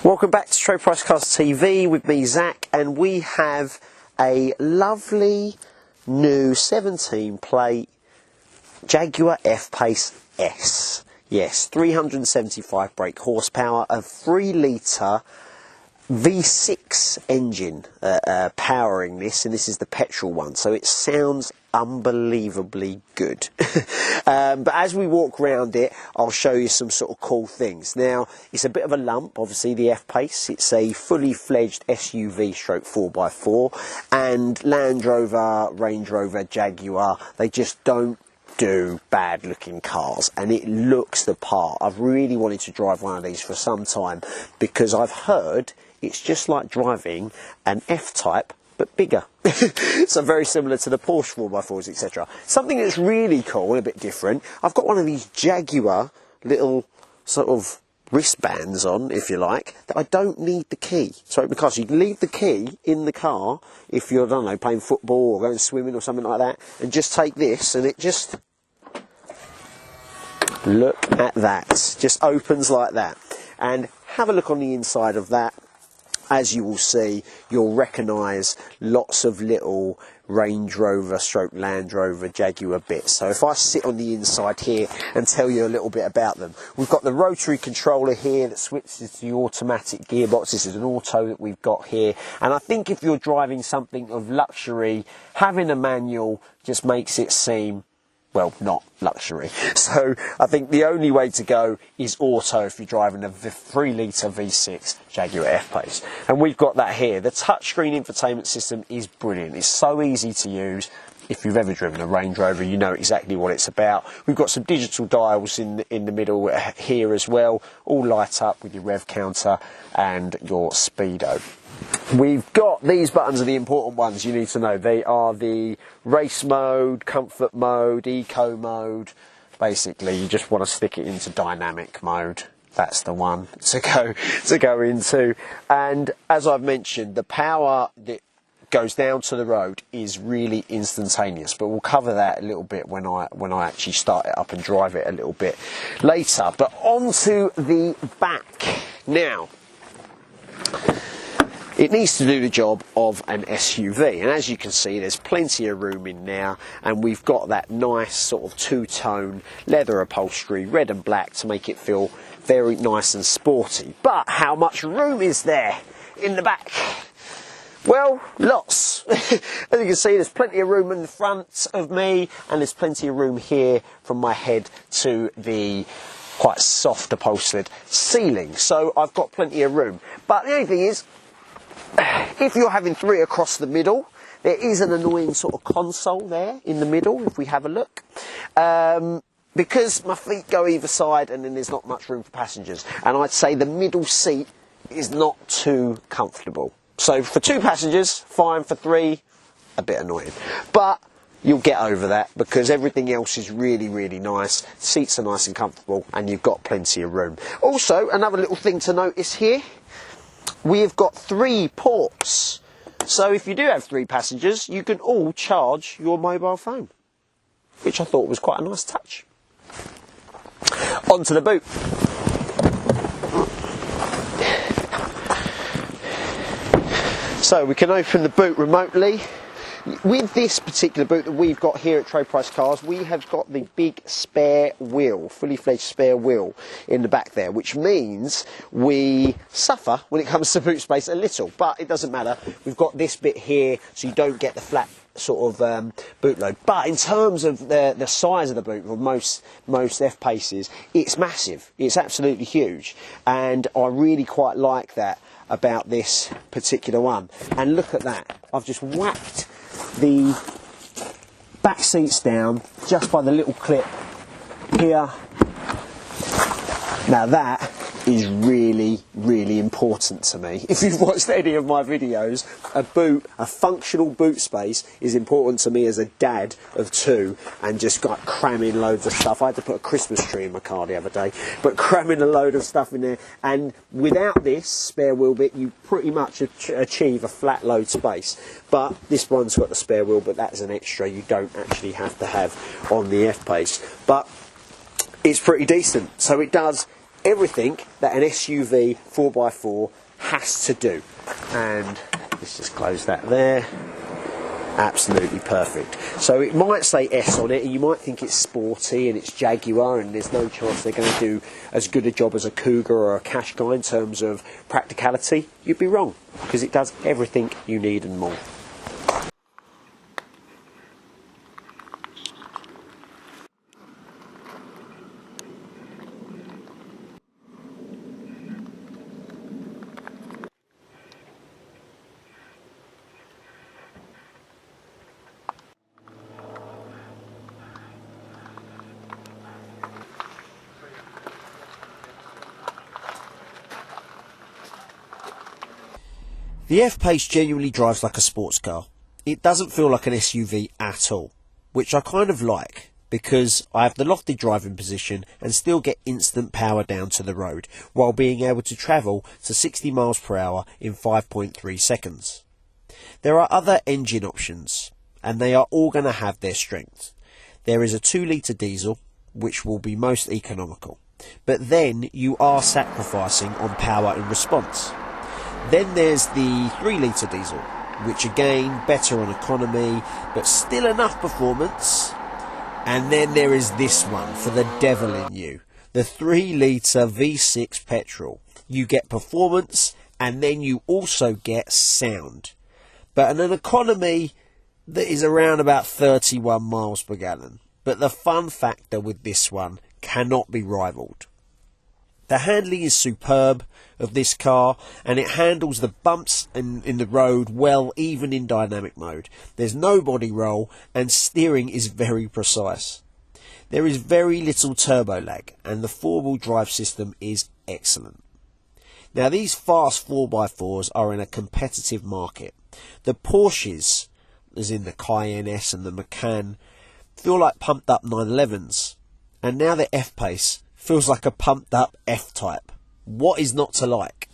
Welcome back to Trade Price Cars TV with me, Zach, and we have a lovely new 17 plate Jaguar F Pace S. Yes, 375 brake horsepower, a 3 litre V6 engine powering this, and this is the petrol one, so it sounds unbelievably good. But as we walk around it, I'll show you some sort of cool things. Now, it's a bit of a lump, obviously, the F Pace. It's a fully fledged SUV stroke 4x4, and Land Rover, Range Rover, Jaguar, they just don't do bad looking cars, and it looks the part. I've really wanted to drive one of these for some time because I've heard it's just like driving an F-Type but bigger. So very similar to the Porsche 4x4s, etc. Something that's really cool and a bit different, I've got one of these Jaguar little sort of wristbands on, if you like, that I don't need the key. So because you can leave the key in the car if you're, I don't know, playing football or going swimming or something like that, and just take this and it just, look at that, just opens like that. And have a look on the inside of that. As you will see, you'll recognise lots of little Range Rover stroke Land Rover Jaguar bits. So if I sit on the inside here and tell you a little bit about them, we've got the rotary controller here that switches to the automatic gearbox. This is an auto that we've got here, and I think if you're driving something of luxury, having a manual just makes it seem, well, not luxury. So I think the only way to go is auto if you're driving a 3 litre V6 Jaguar F Pace. And we've got that here. The touchscreen infotainment system is brilliant. It's so easy to use. If you've ever driven a Range Rover, you know exactly what it's about. We've got some digital dials in the middle here as well, all light up with your rev counter and your speedo. We've got these buttons are the important ones you need to know. They are the race mode, comfort mode, eco mode. Basically, you just want to stick it into dynamic mode. That's the one to go into. And as I've mentioned, the power that goes down to the road is really instantaneous, but we'll cover that a little bit when I actually start it up and drive it a little bit later. But onto the back now. It needs to do the job of an SUV, and as you can see, there's plenty of room in there, and we've got that nice sort of two-tone leather upholstery, red and black, to make it feel very nice and sporty. But how much room is there in the back? Well, lots. As you can see, there's plenty of room in the front of me, and there's plenty of room here from my head to the quite soft upholstered ceiling. So I've got plenty of room. But the only thing is, if you're having 3 across the middle, there is an annoying sort of console there in the middle, if we have a look. Because my feet go either side and then there's not much room for passengers. And I'd say the middle seat is not too comfortable. So for 2 passengers, fine. For 3, a bit annoying. But you'll get over that because everything else is really, really nice. Seats are nice and comfortable and you've got plenty of room. Also, another little thing to notice here, we've got 3 ports. So if you do have 3 passengers, you can all charge your mobile phone, which I thought was quite a nice touch. Onto the boot. So we can open the boot remotely. With this particular boot that we've got here at Trade Price Cars, we have got the big spare wheel, fully fledged spare wheel in the back there, which means we suffer when it comes to boot space a little, but it doesn't matter. We've got this bit here so you don't get the flat sort of boot load. But in terms of the size of the boot of most F Paces, it's massive. It's absolutely huge, and I really quite like that about this particular one. And look at that, I've just whacked the back seats down just by the little clip here. Now that is really, really important to me. If you've watched any of my videos, a functional boot space is important to me as a dad of 2, and just like cramming loads of stuff. I had to put a Christmas tree in my car the other day, but cramming a load of stuff in there, and without this spare wheel bit, you pretty much achieve a flat load space. But this one's got the spare wheel, but that's an extra you don't actually have to have on the F Pace. But it's pretty decent, so it does everything that an SUV 4x4 has to do. And let's just close that there. Absolutely perfect. So it might say S on it, and you might think it's sporty and it's Jaguar, and there's no chance they're going to do as good a job as a Cougar or a Qashqai in terms of practicality. You'd be wrong, because it does everything you need and more. The F Pace genuinely drives like a sports car. It doesn't feel like an SUV at all, which I kind of like, because I have the lofted driving position and still get instant power down to the road, while being able to travel to 60 miles per hour in 5.3 seconds. There are other engine options, and they are all going to have their strengths. There is a 2 litre diesel, which will be most economical, but then you are sacrificing on power and response. Then there's the 3 litre diesel, which again, better on economy, but still enough performance. And then there is this one, for the devil in you, the 3 litre V6 petrol. You get performance, and then you also get sound, but an economy that is around about 31 miles per gallon. But the fun factor with this one cannot be rivalled. The handling is superb of this car, and it handles the bumps in the road well, even in dynamic mode. There's no body roll, and steering is very precise. There is very little turbo lag, and the 4-wheel drive system is excellent. Now, these fast 4x4s are in a competitive market. The Porsches, as in the Cayenne S and the Macan, feel like pumped up 911s, and now the F Pace feels like a pumped up F-Type. What is not to like?